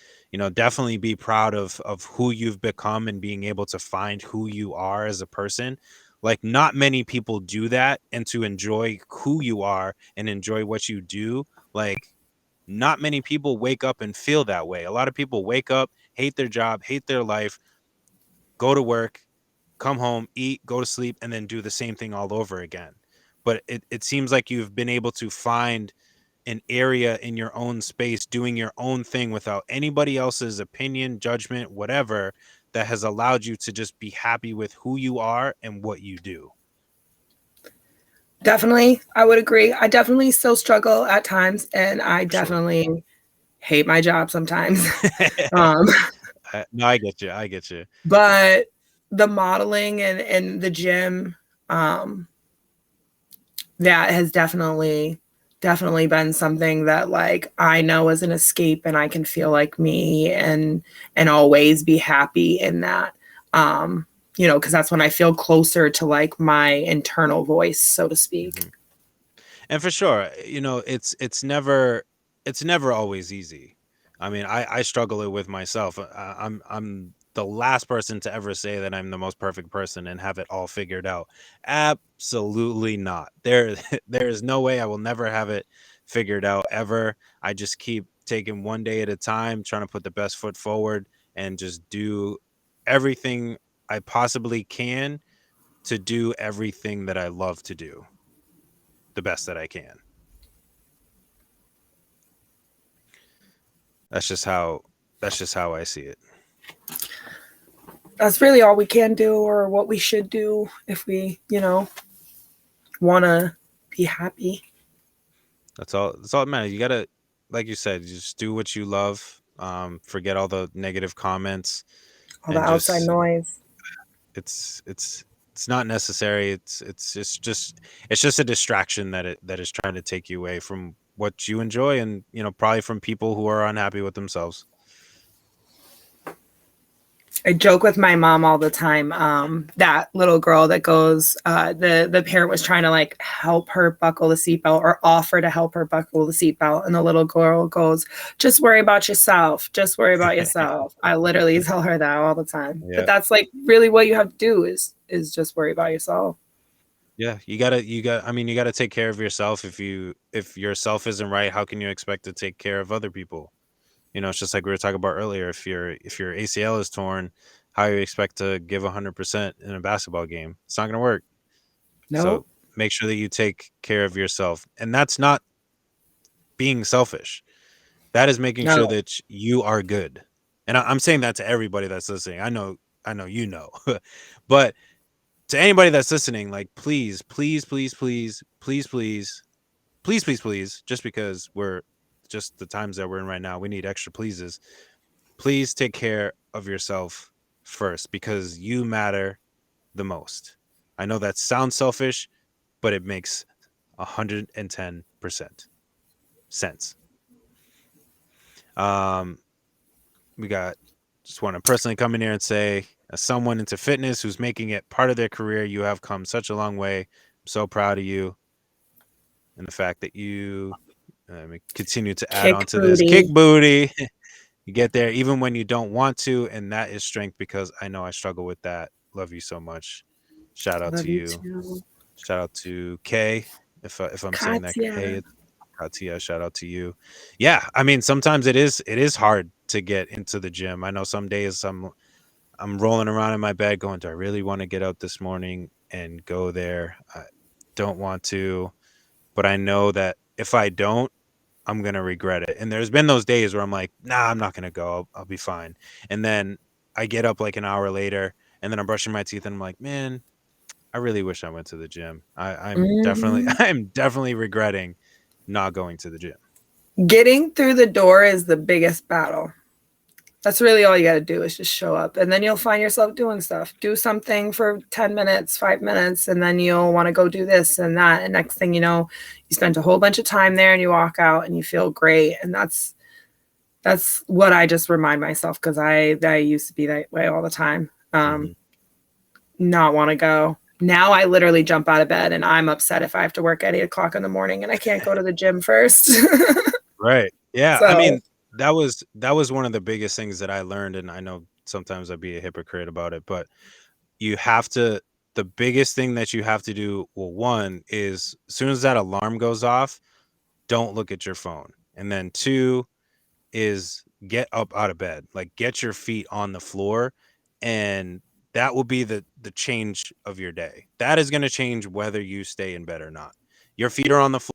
definitely be proud of who you've become and being able to find who you are as a person. Like, not many people do that, and to enjoy who you are and enjoy what you do. Like, not many people wake up and feel that way. A lot of people wake up, hate their job, hate their life, go to work, come home, eat, go to sleep, and then do the same thing all over again. But it seems like you've been able to find an area in your own space, doing your own thing without anybody else's opinion, judgment, whatever, that has allowed you to just be happy with who you are and what you do. Definitely, I would agree. I definitely still struggle at times, and I For sure. definitely hate my job sometimes. um, No, I get you. I get you. but the modeling and the gym, um, that has definitely been something that like I know is an escape, and I can feel like me and always be happy in that. Because that's when I feel closer to like my internal voice, so to speak. Mhm. And for sure, it's never always easy. I mean, I struggle it with myself. I'm the last person to ever say that I'm the most perfect person and have it all figured out. Absolutely not. There there is no way. I will never have it figured out ever. I just keep taking one day at a time, trying to put the best foot forward and just do everything I possibly can to do everything that I love to do the best that I can. That's just how I see it. That's really all we can do, or what we should do if we, want to be happy. That's all that matters. You gotta, like you said, just do what you love. Forget all the negative comments All the and outside just noise. it's not necessary. It's just a distraction that is trying to take you away from what you enjoy, and probably from people who are unhappy with themselves. I joke with my mom all the time. That little girl that goes, the parent was trying to like help her buckle the seatbelt, or offer to help her buckle the seatbelt, and the little girl goes, "Just worry about yourself. Just worry about yourself." I literally tell her that all the time. But Yeah. that's like really what you have to do is just worry about yourself. Yeah, I mean, you gotta take care of yourself. If yourself isn't right, how can you expect to take care of other people? It's just like we were talking about earlier. If your ACL is torn, how you expect to give 100% in a basketball game? It's not gonna work. So No, make sure that you take care of yourself, and that's not being selfish. That is making no. sure that you are good. And I'm saying that to everybody that's listening. I know but to anybody that's listening, like, please, please, please, please, please, please, please, please, please, just because we're just the times that we're in right now, we need extra pleases. Please take care of yourself first, because you matter the most. I know that sounds selfish, but it makes 110% sense. Um, we got just want to personally come in here and say, as someone into fitness who's making it part of their career, you have come such a long way. I'm so proud of you, and the fact that you continue to add on Kick to this kick booty. booty. You get there even when you don't want to, and that is strength, because I know I struggle with that. Love you so much. Shout out to Love you you. too. Shout out to Kay. If I'm saying that, Katya. hey, Katia, shout out to you. Yeah, I mean, sometimes it is hard to get into the gym. I know some days I'm rolling around in my bed going, do I really want to get up this morning and go there? I don't want to, but I know that if I don't, I'm gonna regret it. And there's been those days where I'm like, nah, I'm not gonna go. I'll be fine. And then I get up like an hour later, and then I'm brushing my teeth, and I'm like, man, I really wish I went to the gym. I'm definitely Mhm. I'm definitely regretting not going to the gym. Getting through the door is the biggest battle. That's really all you got to do is just show up. And then you'll find yourself doing stuff. Do something for 10 minutes, 5 minutes, and then you'll want to go do this and that. And next thing you know, you spend a whole bunch of time there and you walk out and you feel great. And that's what I just remind myself, because I used to be that way all the time. Hmm. Not want to go. Now I literally jump out of bed and I'm upset if I have to work at 8 o'clock in the morning and I can't go to the gym first. Right. Yeah. I So mean, that was one of the biggest things that I learned, and I know sometimes I'd be a hypocrite about it, but you have to the biggest thing that you have to do, well, one is as soon as that alarm goes off, don't look at your phone. And then two is get up out of bed. Like, get your feet on the floor, and that will be the change of your day. That is going to change whether you stay in bed or not. Your feet are on the floor.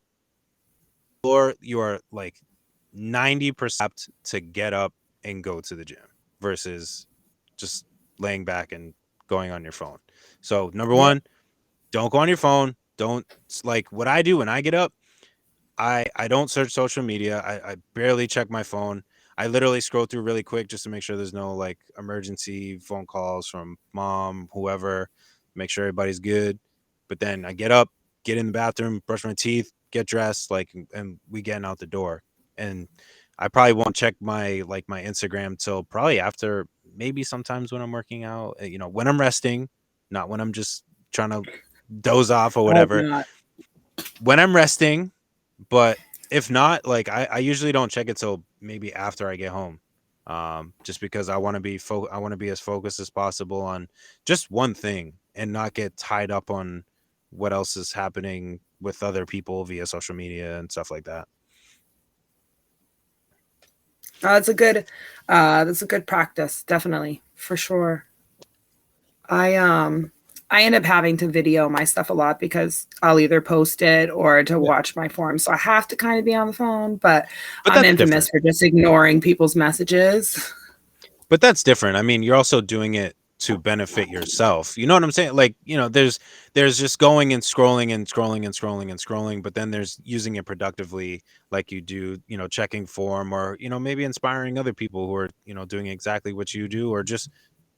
you are like 90% to get up and go to the gym versus just laying back and going on your phone. So number Yeah. one, don't go on your phone. Don't like what I do when I get up. I don't search social media. I barely check my phone. I literally scroll through really quick just to make sure there's no like emergency phone calls from mom, whoever, make sure everybody's good. But then I get up, get in the bathroom, brush my teeth, get dressed, like, and we getting out the door. And I probably won't check my my Instagram till probably after, maybe sometimes when I'm working out, when I'm resting, not when I'm just trying to doze off or I hope whatever. not. When I'm resting, but if not, like I usually don't check it till maybe after I get home. Just because I want to be I want to be as focused as possible on just one thing and not get tied up on what else is happening with other people via social media and stuff like that. That's a good practice, definitely, for sure. I I end up having to video my stuff a lot because I'll either post it or to Yeah. watch my form. So I have to kind of be on the phone, but But I'm that's infamous different. for just ignoring people's messages. But that's different. I mean, you're also doing it to benefit yourself. You know what I'm saying? Like, there's just going and scrolling and scrolling and scrolling and scrolling, but then there's using it productively, like you do, checking form, or, maybe inspiring other people who are, doing exactly what you do, or just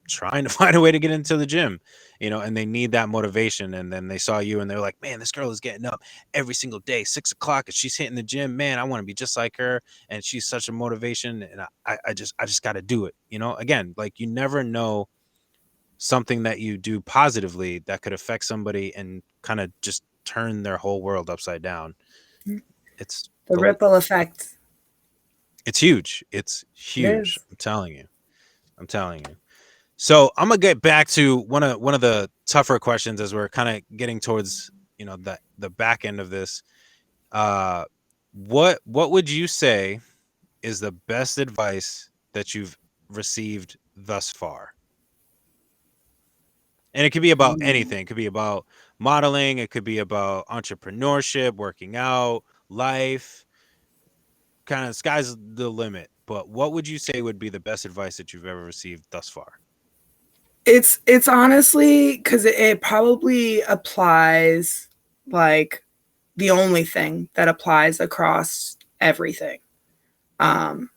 trying to find a way to get into the gym, and they need that motivation. And then they saw you and they're like, man, this girl is getting up every single day, 6 o'clock, and she's hitting the gym. Man, I want to be just like her. And she's such a motivation. And I just got to do it. Again, like, you never know something that you do positively that could affect somebody and kind of just turn their whole world upside down. It's The the ripple effect. it's huge. It's It huge. is. I'm telling you. I'm telling you. So I'm gonna get back to one of the tougher questions as we're kind of getting towards the back end of this. Uh, what would you say is the best advice that you've received thus far? And it could be about Mm. anything. It could be about modeling. It could be about entrepreneurship, working out, life. Kind of sky's the limit. But what would you say would be the best advice that you've ever received thus far? It's honestly because it probably applies, like, the only thing that applies across everything um,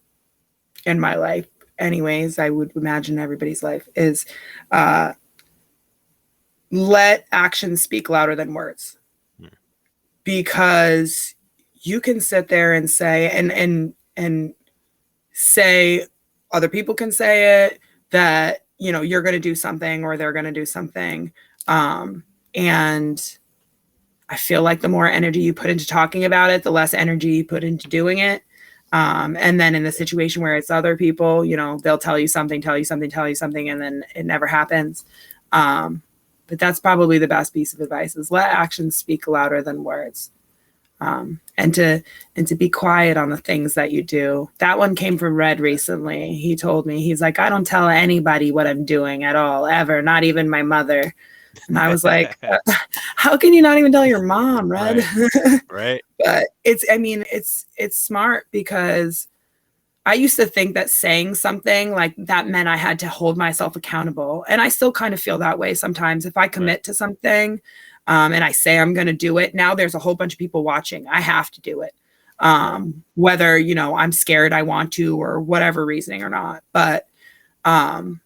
in my life. Anyways, I would imagine everybody's life is uh, let actions speak louder than words, Hmm. because you can sit there and say and say, other people can say it, that you're going to do something or they're going to do something, and I feel like the more energy you put into talking about it, the less energy you put into doing it. And then in the situation where it's other people, they'll tell you something, tell you something, tell you something, and then it never happens. But that's probably the best piece of advice: is let actions speak louder than words. And to be quiet on the things that you do. That one came from Red recently. He told me, he's like, I don't tell anybody what I'm doing at all, ever, not even my mother. And I was like, how can you not even tell your mom, Red? Right. Right. But it's smart, because I used to think that saying something like that meant I had to hold myself accountable. And I still kind of feel that way sometimes. If I Right. commit to something, and I say I'm going to do it, now there's a whole bunch of people watching. I have to do it. Right. Whether, I'm scared I want to, or whatever reasoning or not. But um,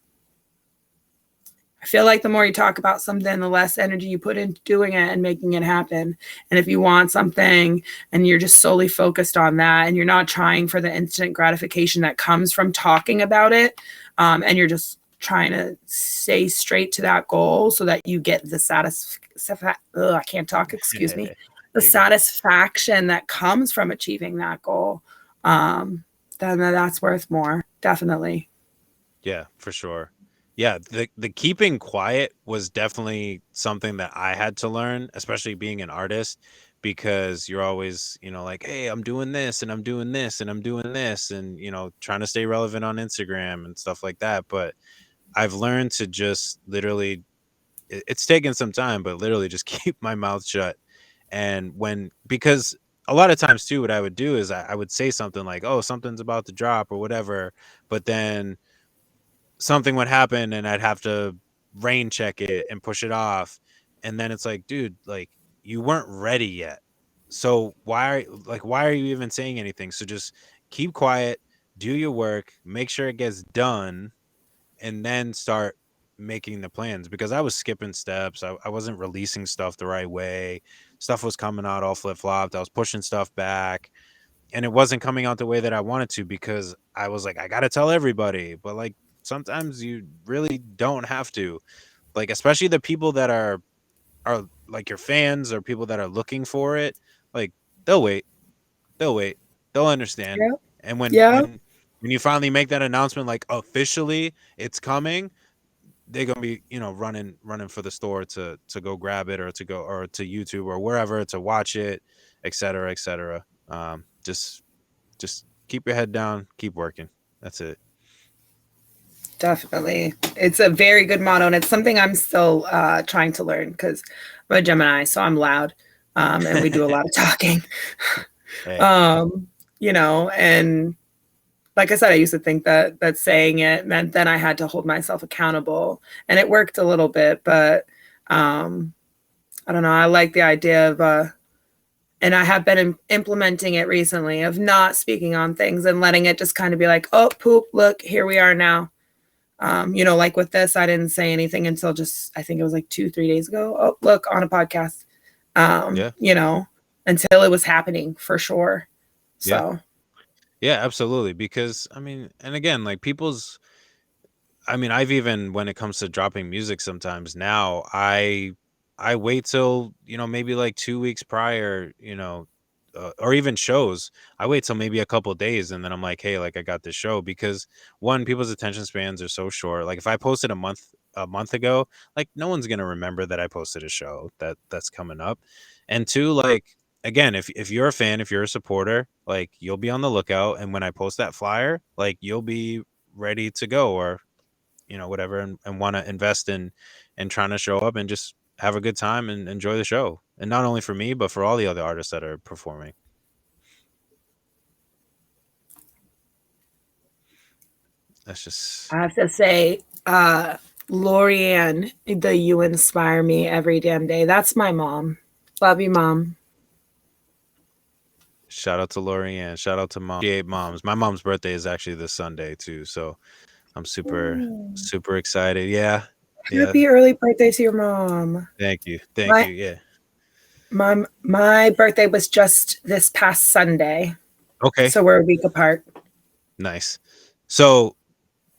I feel like the more you talk about something, the less energy you put into doing it and making it happen. And if you want something and you're just solely focused on that, and you're not trying for the instant gratification that comes from talking about it, and you're just trying to stay straight to that goal so that you get the I can't talk, excuse me, the You good. satisfaction that comes from achieving that goal, then that's worth more, definitely. Yeah, for sure. Yeah, the keeping quiet was definitely something that I had to learn, especially being an artist, because you're always, like, hey, I'm doing this and I'm doing this and I'm doing this, and trying to stay relevant on Instagram and stuff like that. But I've learned to just literally, it's taken some time, but literally just keep my mouth shut. And because a lot of times too, what I would do is I would say something like, "Oh, something's about to drop" or whatever, but then something would happen and I'd have to rain check it and push it off. And then it's like, dude, like you weren't ready yet. So why are you even saying anything? So just keep quiet, do your work, make sure it gets done, and then start making the plans, because I was skipping steps. I wasn't releasing stuff the right way. Stuff was coming out all flip-flopped. I was pushing stuff back, and it wasn't coming out the way that I wanted to, because I was like, I gotta tell everybody. But like sometimes you really don't have to. Like, especially the people that are like your fans or people that are looking for it, like they'll wait. They'll wait. They'll understand. Yeah. And Yeah. when you finally make that announcement, like officially it's coming, they're gonna be, running for the store to go grab it, or to go, or to YouTube or wherever to watch it, et cetera, et cetera. Just keep your head down, keep working. That's it. Definitely. It's a very good motto, and it's something I'm still trying to learn because I'm a Gemini, so I'm loud, and we do a lot of talking. Hey, And like I said, I used to think that saying it meant then I had to hold myself accountable, and it worked a little bit, but I don't know. I like the idea of, and I have been implementing it recently, of not speaking on things and letting it just kind of be like, oh, poop, look, here we are now. Like with this, I didn't say anything until just, I think it was like 2-3 days ago. Oh, look, on a podcast, yeah, until it was happening for sure. yeah, So, yeah, absolutely. Because I mean, and again, like I've even, when it comes to dropping music, sometimes now I wait till, maybe like 2 weeks prior, or even shows. I wait till maybe a couple days, and then I'm like, hey, like I got this show, because one, people's attention spans are so short. Like if I posted a month ago, like no one's gonna remember that I posted a show that's coming up. And two, like again, if you're a fan, if you're a supporter, like you'll be on the lookout, and when I post that flyer, like you'll be ready to go, or whatever, and want to invest in trying to show up and just have a good time and enjoy the show, and not only for me but for all the other artists that are performing. That's just I have to say, Lorianne, you inspire me every damn day. That's my mom. Love you, mom. shout out to Lorianne, shout out to mom. 8 moms. My mom's birthday is actually this Sunday too, so I'm super Oh, super excited. Yeah, yeah. happy early birthday to your mom. Thank My you. Yeah. my birthday was just this past Sunday, Okay. so we're a week apart. Nice. So,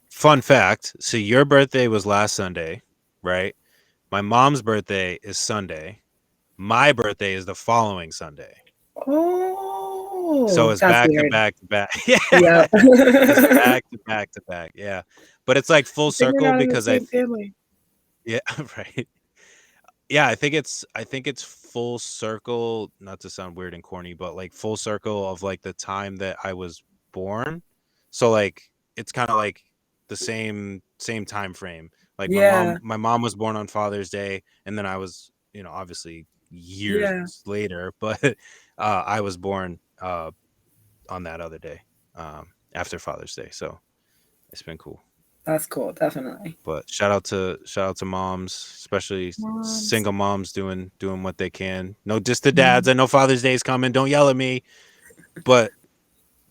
fun fact, so your birthday was last Sunday, right? My mom's birthday is Sunday. My birthday is the following Sunday. So Oh, it's that's back to weird. back to back. Yeah. Yeah. It's back to back to back. Yeah. But it's like full I think we're circle, not in the because same family. yeah, right. Yeah, I think it's full circle, not to sound weird and corny, but like full circle of like the time that I was born. So like it's kind of like the same time frame. Like my mom Yeah. my mom was born on Father's Day, and then I was, obviously years Yeah. later, but I was born on that other day, after Father's Day. So it's been cool. That's cool. Definitely. But shout out to moms, especially Moms. single moms doing what they can. No, just the dads. Mhm. I know Father's Day is coming. Don't yell at me, but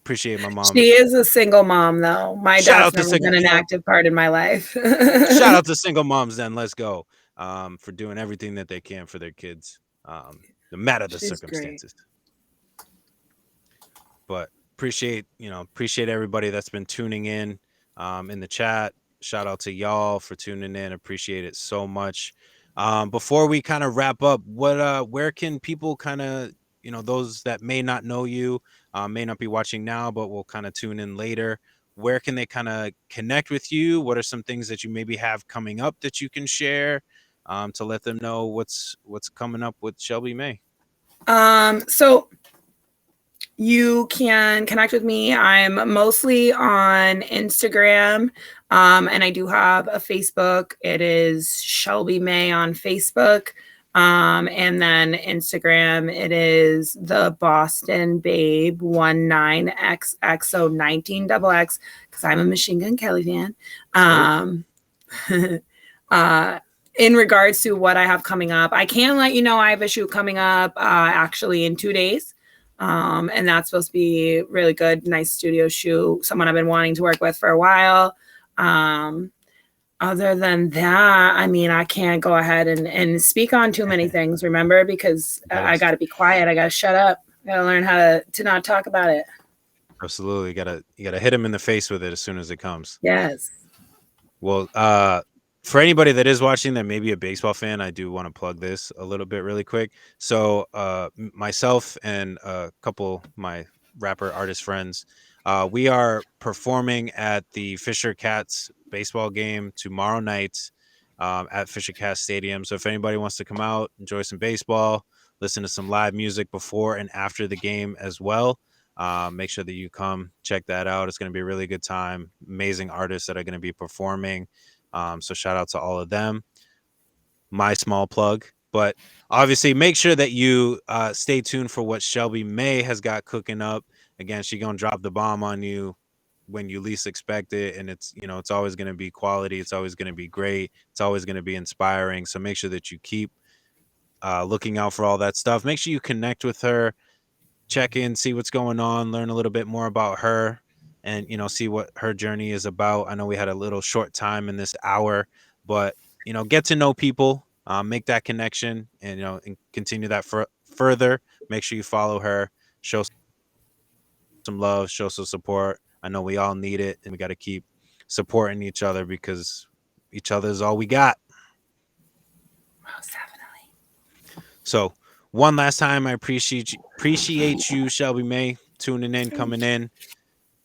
appreciate my mom. She is a single mom, though. My Shout dad's out to never single, been an active part in my life. shout out to single moms. Then let's go, for doing everything that they can for their kids, no matter the She's great. circumstances. But appreciate everybody that's been tuning in the chat. Shout out to y'all for tuning in. Appreciate it so much. Before we kind of wrap up, where can people kind of, those that may not know you, may not be watching now, but will kind of tune in later, where can they kind of connect with you? What are some things that you maybe have coming up that you can share, to let them know what's coming up with Shelby May? So you can connect with me. I'm mostly on Instagram, and I do have a Facebook. It is Shelby May on Facebook. And then Instagram, it is the Boston Babe 19XXO19XX because I'm a Machine Gun Kelly fan. In regards to what I have coming up, I can let you know I have a shoot coming up actually in 2 days. And that's supposed to be really good, nice studio shoot. Someone I've been wanting to work with for a while. Other than that, I mean, I can't go ahead and speak on too many things, remember, because I got to be quiet. I got to shut up. I got to learn how to not talk about it. Absolutely. You gotta hit him in the face with it as soon as it comes. Yes. Well, for anybody that is watching that may be a baseball fan, I do want to plug this a little bit really quick. So myself and a couple my rapper artist friends, we are performing at the Fisher Cats baseball game tomorrow night at Fisher Cats Stadium. So if anybody wants to come out, enjoy some baseball, listen to some live music before and after the game as well, make sure that you come check that out. It's going to be a really good time. Amazing artists that are going to be performing. So shout out to all of them. My small plug, but obviously make sure that you stay tuned for what Shelby May has got cooking up. Again, she's going to drop the bomb on you when you least expect it. And it's, it's always going to be quality. It's always going to be great. It's always going to be inspiring. So make sure that you keep looking out for all that stuff. Make sure you connect with her, check in, see what's going on, learn a little bit more about her, and see what her journey is about. I know we had a little short time in this hour, but get to know people, make that connection, and continue that further. Make sure you follow her, show some love, show some support. I know we all need it, and we got to keep supporting each other because each other is all we got. Most definitely. So one last time, I appreciate you, Shelby May, tuning in, coming in,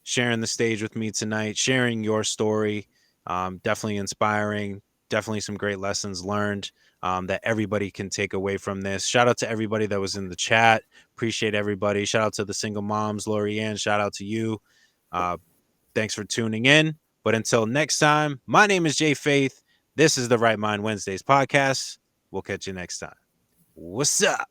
sharing the stage with me tonight, sharing your story. Definitely inspiring. Definitely some great lessons learned that everybody can take away from this. Shout out to everybody that was in the chat. Appreciate everybody. Shout out to the single moms, Lori Ann. Shout out to you. Thanks for tuning in. But until next time, my name is Jay Faith. This is the Right Mind Wednesdays podcast. We'll catch you next time. What's up?